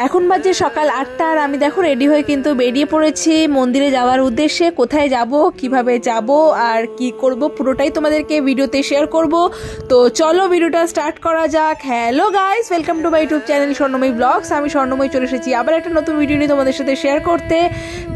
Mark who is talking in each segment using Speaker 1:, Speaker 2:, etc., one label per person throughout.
Speaker 1: এখন বাজে সকাল 8টা আর আমি দেখো রেডি হয়ে কিন্তু বেরিয়ে পড়েছি মন্দিরে যাওয়ার উদ্দেশ্যে। কোথায় যাব, কিভাবে যাব আর কি করব পুরোটাই তোমাদেরকে ভিডিওতে শেয়ার করব। তো চলো ভিডিওটা স্টার্ট করা যাক। Hello guys, welcome to my YouTube channel Swarnamoyee blogs. আমি স্বর্ণময়ী চলে এসেছি আবার একটা নতুন ভিডিও নিয়ে তোমাদের সাথে শেয়ার করতে।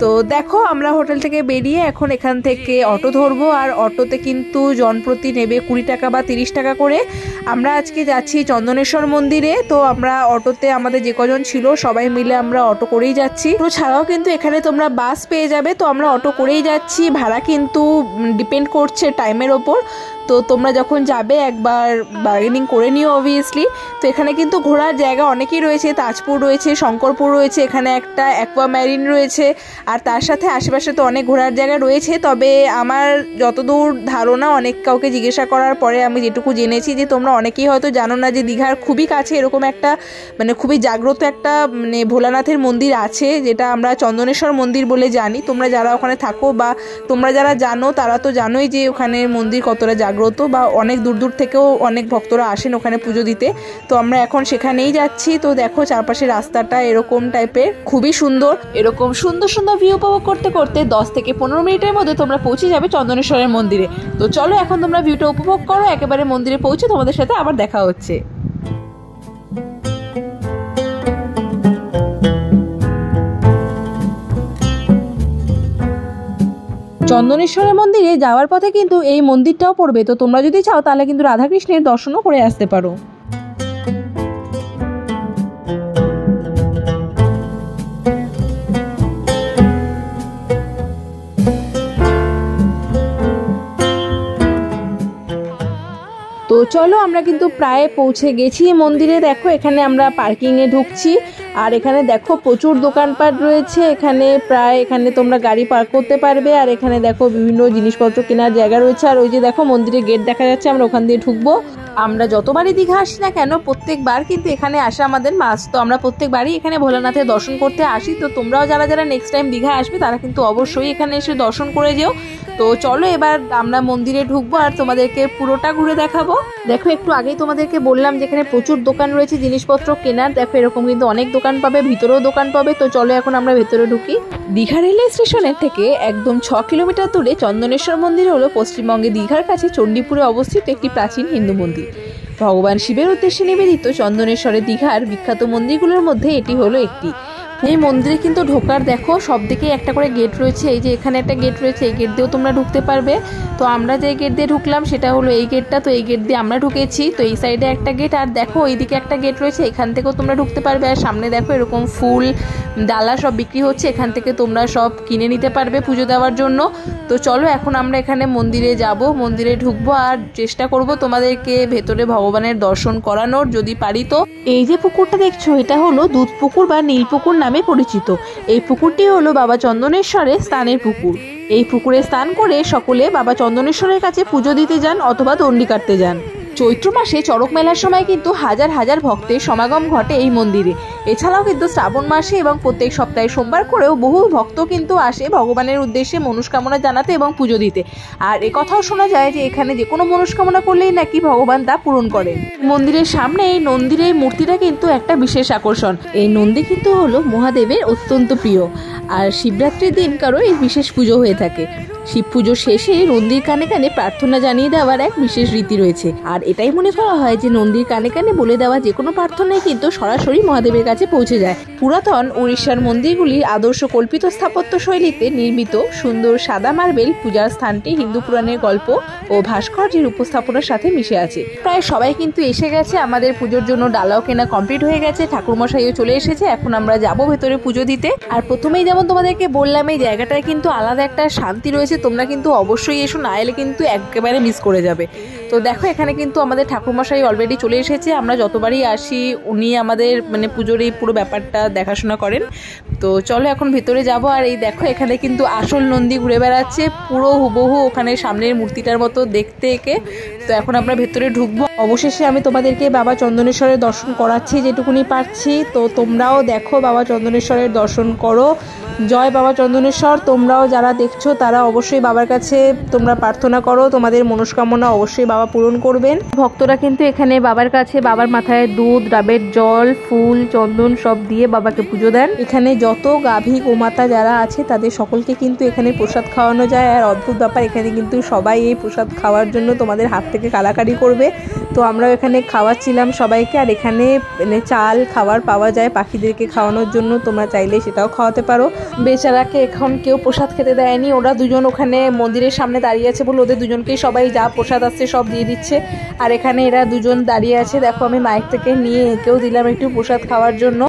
Speaker 1: তো দেখো আমরা হোটেল থেকে বেরিয়ে এখন এখান থেকে অটো ধরবো, আর অটোতে কিন্তু জনপ্রতি নেবে 20 টাকা বা 30 টাকা করে। আমরা আজকে যাচ্ছি চন্দনেশ্বর মন্দিরে। তো আমরা অটোতে আমাদের যে কজন ছিল সবাই মিলে আমরা অটো করেই যাচ্ছি। তো ছাড়াও কিন্তু এখানে তোমরা বাস পেয়ে যাবে। তো আমরা অটো করেই যাচ্ছি, ভাড়া কিন্তু ডিপেন্ড করছে টাইমের ওপর। তো তোমরা যখন যাবে একবার বার্গেনিং করে নিও অবভিয়াসলি। তো এখানে কিন্তু ঘোরার জায়গা অনেকই রয়েছে, তাজপুর রয়েছে, শঙ্করপুর রয়েছে, এখানে একটা অ্যাকোয়ামেরিন রয়েছে, আর তার সাথে আশেপাশে তো অনেক ঘোরার জায়গা রয়েছে। তবে আমার যতদূর ধারণা, অনেক কাউকে জিজ্ঞাসা করার পরে আমি যেটুকু জেনেছি যে তোমরা অনেকেই হয়তো জানো না যে দীঘার খুবই কাছে এরকম একটা খুবই জাগ্রত একটা ভোলানাথের মন্দির আছে, যেটা আমরা চন্দনেশ্বর মন্দির বলে জানি। তোমরা যারা ওখানে থাকো বা তোমরা যারা জানো তারা তো জানোই যে ওখানে মন্দির কতটা জাগ্রত, বা অনেক দূর দূর থেকেও অনেক ভক্তরা আসেন ওখানে পুজো দিতে। তো আমরা এখন সেখানেই যাচ্ছি। তো দেখো চারপাশে রাস্তাটা এরকম টাইপের, খুবই সুন্দর। এরকম সুন্দর সুন্দর ভিউ উপভোগ করতে করতে 10 থেকে 15 মিনিটের মধ্যে তোমরা পৌঁছে যাবে চন্দনেশ্বরের মন্দিরে। তো চলো এখন তোমরা ভিউটা উপভোগ করো। একেবারে মন্দিরে পৌঁছে তোমাদের সাথে আবার দেখা হচ্ছে। চন্দনেশ্বরের মন্দিরে যাওয়ার পথে কিন্তু এই মন্দিরটাও পড়বে। তো তোমরা যদি চাও তাহলে কিন্তু রাধাকৃষ্ণের দর্শনও করে আসতে পারো। তো চলো আমরা কিন্তু প্রায় পৌঁছে গেছি মন্দিরে। দেখো এখানে আমরা পার্কিংয়ে ঢুকছি, আর এখানে দেখো প্রচুর দোকানপাট রয়েছে। এখানে তোমরা গাড়ি পার্ক করতে পারবে, আর এখানে দেখো বিভিন্ন জিনিসপত্র কেনার জায়গা রয়েছে। আর ওই যে দেখো মন্দিরের গেট দেখা যাচ্ছে, আমরা ওখান দিয়ে ঢুকবো। আমরা যতবারই দীঘা আসি না কেন প্রত্যেকবার কিন্তু এখানে আসা আমাদের মাস্ট। তো আমরা প্রত্যেকবারই এখানে ভোলানাথের দর্শন করতে আসি। তো তোমরাও যারা যারা নেক্সট টাইম দীঘা আসবে তারা কিন্তু অবশ্যই এখানে এসে দর্শন করে যেও। তো চলো এবার আমরা মন্দিরে ঢুকবো আর তোমাদেরকে পুরোটা ঘুরে দেখাবো। দেখো একটু আগেই তোমাদেরকে বললাম যে এখানে প্রচুর দোকান রয়েছে জিনিসপত্র কেনার। দেখো এরকম কিন্তু অনেক দোকান পাবে, ভিতরেও দোকান পাবে। তো চলো এখন আমরা ভেতরে ঢুকি। দীঘা রেলওয়ে স্টেশনের থেকে একদম 6 কিলোমিটার দূরে চন্দনেশ্বর মন্দির হলো পশ্চিমবঙ্গে দীঘার কাছে চণ্ডীপুরে অবস্থিত একটি প্রাচীন হিন্দু মন্দির। ভগবান শিবের উদ্দেশ্যে নিবেদিত চন্দনেশ্বরের দীঘার বিখ্যাত মন্দিরগুলোর মধ্যে এটি হলো একটি। এই মন্দিরে কিন্তু ঢোকার দেখো সব দিকে একটা করে গেট রয়েছে। এই যে এখানে একটা গেট রয়েছে, এই গেট দিয়েও তোমরা ঢুকতে পারবে। তো আমরা যে গেট দিয়ে ঢুকলাম সেটা হলো এই গেটটা। তো এই গেট দিয়ে আমরা ঢুকেছি। তো এই সাইডে একটা গেট, আর দেখো এইদিকে একটা গেট রয়েছে, এখান থেকেও তোমরা ঢুকতে পারবে। আর সামনে দেখো এরকম ফুল ডালা সব বিক্রি হচ্ছে, এখান থেকে তোমরা সব কিনে নিতে পারবে পুজো দেওয়ার জন্য। তো চলো এখন আমরা এখানে মন্দিরে যাব, মন্দিরে ঢুকবো, আর চেষ্টা করব তোমাদেরকে ভেতরে ভগবানের দর্শন করানোর যদি পারি। তো এই যে পুকুরটা দেখছো এটা হলো দুধ পুকুর বা নীল পুকুর নামে পরিচিত। এই পুকুরটি হলো বাবা চন্দনেশ্বরের স্নানের পুকুর। এই পুকুরে স্নান করে সকলে বাবা চন্দনেশ্বরের কাছে পুজো দিতে যান অথবা দণ্ডি কাটতে যান। চৈত্র মাসে চড়ক মেলার সময় কিন্তু হাজার হাজার ভক্তের সমাগম ঘটে এই মন্দিরে। এছাড়াও কিন্তু শ্রাবণ মাসে এবং প্রত্যেক সপ্তাহে সোমবার করেও বহু ভক্ত কিন্তু আসে ভগবানের উদ্দেশ্যে মনস্কামনা জানাতে এবং পুজো দিতে। আর একথাও শোনা যায় যে এখানে যে কোনো মনস্কামনা করলেই নাকি ভগবান তা পূরণ করেন। মন্দিরের সামনে এই নন্দীর এই মূর্তিটা কিন্তু একটা বিশেষ আকর্ষণ। এই নন্দী কিন্তু হলো মহাদেবের অত্যন্ত প্রিয়, আর শিবরাত্রির দিন কারো এই বিশেষ পুজো হয়ে থাকে। শিব পুজোর শেষে নন্দীর কানে কানে প্রার্থনা জানিয়ে দেওয়ার এক বিশেষ রীতি রয়েছে। আর এটাই মনে করা হয় যে নন্দীর কানে কানে বলে দেওয়া যে কোনো প্রার্থনাই কিন্তু সরাসরি মহাদেবের কাছে পৌঁছে যায়। পুরাতন উড়িষ্যার মন্দিরগুলির আদর্শ কল্পিত স্থাপত্য শৈলীতে নির্মিত সুন্দর সাদা মার্বেল পূজার স্থানটি হিন্দু পুরাণের গল্প ও ভাস্কর্যের উপস্থাপনার সাথে মিশে আছে। প্রায় সবাই কিন্তু এসে গেছে, আমাদের পুজোর জন্য ডালাও কেনা কমপ্লিট হয়ে গেছে, ঠাকুরমশাইও চলে এসেছে। এখন আমরা যাবো ভেতরে পুজো দিতে। আর প্রথমেই যেমন তোমাদেরকে বললাম এই জায়গাটায় কিন্তু আলাদা একটা শান্তি রয়েছে, তোমরা কিন্তু অবশ্যই এসো, না এলে কিন্তু একেবারে মিস করে যাবে। তো দেখো এখানে কিন্তু আমাদের ঠাকুরমশাই অলরেডি চলে এসেছে। আমরা যতবারই আসি উনি আমাদের পুজোর এই পুরো ব্যাপারটা দেখাশোনা করেন। তো চলো এখন ভেতরে যাব। আর এই দেখো এখানে কিন্তু আসল নন্দী ঘুরে বেড়াচ্ছে, পুরো হুবহু ওখানে সামনের মূর্তিটার মতো দেখতে একে। তো এখন আমরা ভেতরে ঢুকবো। অবশেষে আমি তোমাদেরকে বাবা চন্দনেশ্বরের দর্শন করাচ্ছি যেটুকুনি পারছি। তো তোমরাও দেখো বাবা চন্দনেশ্বরের দর্শন করো, জয় বাবা চন্দনেশ্বর। তোমরাও যারা দেখছো তারা অবশ্যই বাবার কাছে তোমরা প্রার্থনা করো, তোমাদের মনস্কামনা অবশ্যই বাবা পূরণ করবেন। ভক্তরা কিন্তু এখানে বাবার কাছে বাবার মাথায় দুধ, ডাবের জল, ফুল, চন্দন সব দিয়ে বাবাকে পুজো দেন। এখানে যত গাভী গোমাতা যারা আছে তাদের সকলকে কিন্তু এখানে প্রসাদ খাওয়ানো যায়। আর অদ্ভুত ব্যাপার, এখানে কিন্তু সবাই এই প্রসাদ খাওয়ার জন্য তোমাদের হাত থেকে কাড়াকাড়ি করবে। তো আমরাও এখানে খাওয়াচ্ছিলাম সবাইকে। আর এখানে চাল খাবার পাওয়া যায় পাখিদেরকে খাওয়ানোর জন্য, তোমরা চাইলে সেটাও খাওয়াতে পারো। বেচারাকে এখন কেউ প্রসাদ খেতে দেয়নি, ওরা দুজন ওখানে মন্দিরের সামনে দাঁড়িয়ে আছে বলে ওদের দুজনকেই সবাই যা প্রসাদ আসছে সব দিয়ে দিচ্ছে। আর এখানে এরা দুজন দাঁড়িয়ে আছে, দেখো আমি মাইক থেকে নিয়ে একেও দিলাম একটু প্রসাদ খাওয়ার জন্য।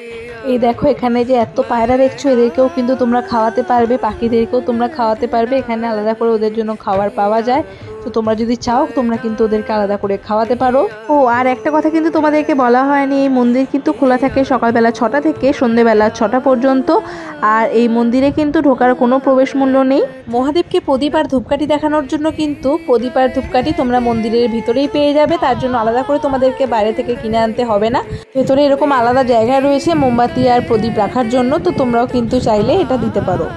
Speaker 1: এই দেখো এখানে যে এত পায়রা দেখছো, এদেরকেও কিন্তু তোমরা খাওয়াতে পারবে, পাখিদেরকেও তোমরা খাওয়াতে পারবে। এখানে আলাদা করে ওদের জন্য খাবার পাওয়া যায়, তো তোমরা যদি চাও তোমরা কিন্তু ওদেরকে আলাদা করে খাওয়াতে পারো। ও আর একটা কথা কিন্তু তোমাদেরকে বলা হয়নি, এই মন্দির কিন্তু খোলা থাকে সকালবেলা 6টা থেকে সন্ধ্যেবেলা 6টা পর্যন্ত। আর এই মন্দিরে কিন্তু ঢোকার কোনো প্রবেশ মূল্য নেই। মহাদেবকে প্রদীপ আর ধূপকাঠি দেখানোর জন্য কিন্তু প্রদীপ আর ধূপকাঠি তোমরা মন্দিরের ভিতরেই পেয়ে যাবে, তার জন্য আলাদা করে তোমাদেরকে বাইরে থেকে কিনে আনতে হবে না। ভেতরে এরকম আলাদা জায়গা রয়েছে মোমবাতি আর প্রদীপ রাখার জন্য, তো তোমরাও কিন্তু চাইলে এটা দিতে পারো।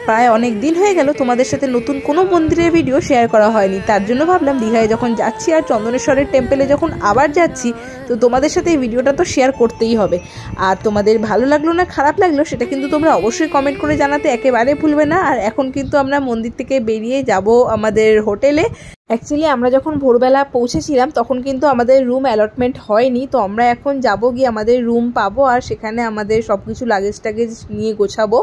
Speaker 1: প্রায় অনেক দিন হয়ে গেল তোমাদের সাথে নতুন কোনো মন্দিরের ভিডিও শেয়ার করা হয়নি, তার জন্য ভাবলাম দীঘায় যখন যাচ্ছি আর চন্দনেশ্বরের টেম্পেলে যখন আবার যাচ্ছি, তো তোমাদের সাথে এই ভিডিওটা তো শেয়ার করতেই হবে। আর তোমাদের ভালো লাগলো না খারাপ লাগলো সেটা কিন্তু তোমরা অবশ্যই কমেন্ট করে জানাতে একেবারে ভুলবে না। আর এখন কিন্তু আমরা মন্দির থেকে বেরিয়ে যাব আমাদের হোটেলে। অ্যাকচুয়ালি আমরা যখন ভোরবেলা পৌঁছেছিলাম তখন কিন্তু আমাদের রুম অ্যালটমেন্ট হয়নি, তো আমরা এখন যাব গিয়ে আমাদের রুম পাবো আর সেখানে আমাদের সব কিছু লাগেজ টাগেজ নিয়ে গোছাবো।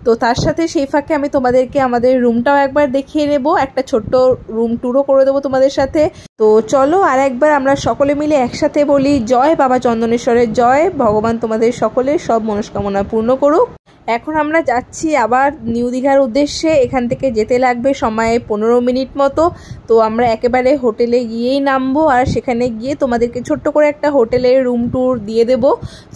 Speaker 1: তো তার সাথে সেই ফাঁকে আমি তোমাদেরকে আমাদের রুমটাও একবার দেখিয়ে নেব, একটা ছোট্ট রুম ট্যুরও করে দেবো তোমাদের সাথে। তো চলো আর একবার আমরা সকলে মিলে একসাথে বলি জয় বাবা চন্দনেশ্বরের জয়। ভগবান তোমাদের সকলের সব মনস্কামনা পূর্ণ করুক। এখন আমরা যাচ্ছি আবার নিউ দীঘার উদ্দেশ্যে, এখান থেকে যেতে লাগবে সময় 15 মিনিট মতো। তো আমরা একেবারে হোটেলে গিয়েই নামবো আর সেখানে গিয়ে তোমাদেরকে ছোট্ট করে একটা হোটেলের রুম ট্যুর দিয়ে দেবো।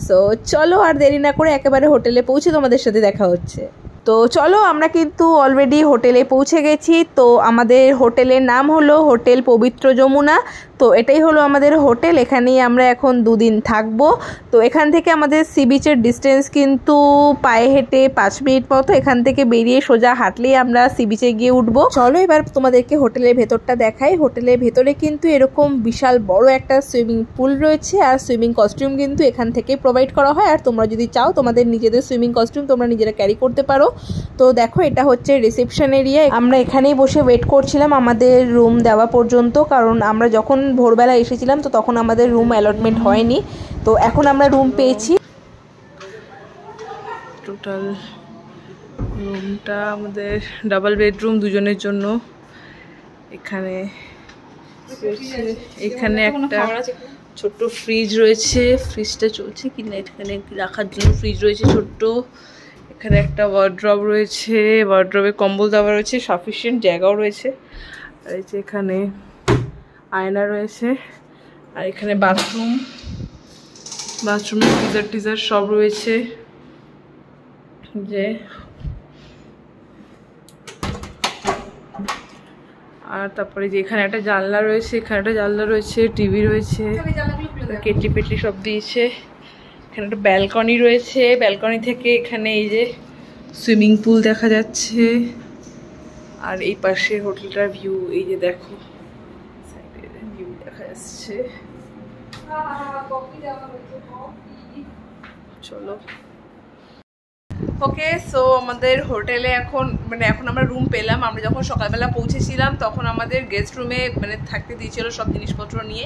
Speaker 1: সো চলো আর দেরি না করে একেবারে হোটেলে পৌঁছে তোমাদের সাথে দেখা হচ্ছে। তো চলো আমরা কিন্তু অলরেডি হোটেলে পৌঁছে গেছি। তো আমাদের হোটেলের নাম হলো হোটেল পবিত্র যমুনা। তো এটাই হলো আমাদের হোটেল, এখানেই আমরা এখন 2 দিন থাকবো। তো এখান থেকে আমাদের সি বিচের ডিস্টেন্স কিন্তু পায়ে হেঁটে 5 মিনিট মতো, এখান থেকে বেরিয়ে সোজা হাঁটলেই আমরা সি বিচে গিয়ে উঠবো। চলো এবার তোমাদেরকে হোটেলের ভেতরটা দেখাই। হোটেলের ভেতরে কিন্তু এরকম বিশাল বড় একটা সুইমিং পুল রয়েছে আর সুইমিং কস্টিউম কিন্তু এখান থেকে প্রোভাইড করা হয়। আর তোমরা যদি চাও তোমাদের নিজেদের সুইমিং কস্টিউম তোমরা নিজেরা ক্যারি করতে পারো। তো দেখো এটা হচ্ছে রিসেপশন এরিয়া, আমরা এখানেই বসে ওয়েট করছিলাম আমাদের রুম দেওয়া পর্যন্ত, কারণ আমরা যখন ভোরবেলা এসেছিলাম তো তখন আমাদের রুম অ্যালটমেন্ট হয়নি। তো এখন আমরা রুম পেয়েছি।
Speaker 2: টোটাল রুমটা আমাদের ডাবল বেডরুম দুজনের জন্য। এখানে একটা ছোট্ট ফ্রিজ রয়েছে, ফ্রিজটা চলছে কি না এখানে রাখার জন্য ফ্রিজ রয়েছে ছোট্ট। এখানে একটা ওয়ার্ড্রব রয়েছে, ওয়ার্ড্রবে কম্বল দেওয়া রয়েছে, সাফিসিয়েন্ট জায়গাও রয়েছে। আর এই যে এখানে আয়না রয়েছে। আর এখানে বাথরুমে গিজার টিজার সব রয়েছে। যে আর তারপরে যে এখানে একটা জানলা রয়েছে, এখানে একটা জানলা রয়েছে, টিভি রয়েছে, কেটলি পেটলি সব দিয়েছে। এখানে একটা ব্যালকনি রয়েছে, ব্যালকনি থেকে এখানে এই যে সুইমিং পুল দেখা যাচ্ছে। আর এই পাশে হোটেলটার ভিউ, এই যে দেখো সাইডে ভিউ দেখা যাচ্ছে। চলো ওকে। সো আমাদের হোটেলে এখন আমরা রুম পেলাম। আমরা যখন সকালবেলা পৌঁছেছিলাম তখন আমাদের গেস্ট রুমে থাকতে দিয়েছিল সব জিনিসপত্র নিয়ে।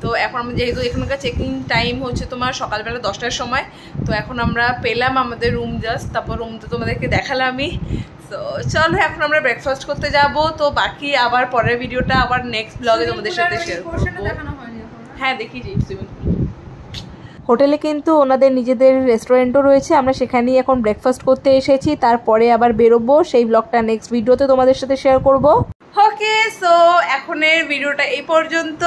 Speaker 2: তো এখন আমরা যেহেতু এখানকার চেকিং টাইম হচ্ছে তোমার সকালবেলা 10টার সময়, তো এখন আমরা পেলাম আমাদের রুম জাস্ট, তারপর রুম তো তোমাদেরকে দেখালামই। তো চলো এখন আমরা ব্রেকফাস্ট করতে যাব। তো বাকি আবার পরের ভিডিওটা আবার নেক্সট ব্লগে তোমাদের সাথে শেয়ার করবো। হ্যাঁ দেখিয়েছি সুইমিং পুল।
Speaker 1: হোটেলে কিন্তু ওনাদের নিজেদের রেস্টুরেন্টও রয়েছে, আমরা সেখানেই এখন ব্রেকফাস্ট করতে এসেছি, তারপরে আবার বেরোবো। সেই ব্লগটা নেক্সট ভিডিওতে তোমাদের সাথে শেয়ার করব।
Speaker 2: ওকে সো এখনের ভিডিওটা এই পর্যন্ত।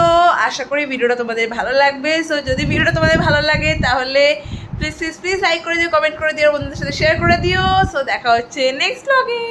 Speaker 2: আশা করি ভিডিওটা তোমাদের ভালো লাগবে। সো যদি ভিডিওটা তোমাদের ভালো লাগে তাহলে প্লিজ লাইক করে দিও, কমেন্ট করে দিও, বন্ধুদের সাথে শেয়ার করে দিও। সো দেখা হচ্ছে নেক্সট ব্লগে।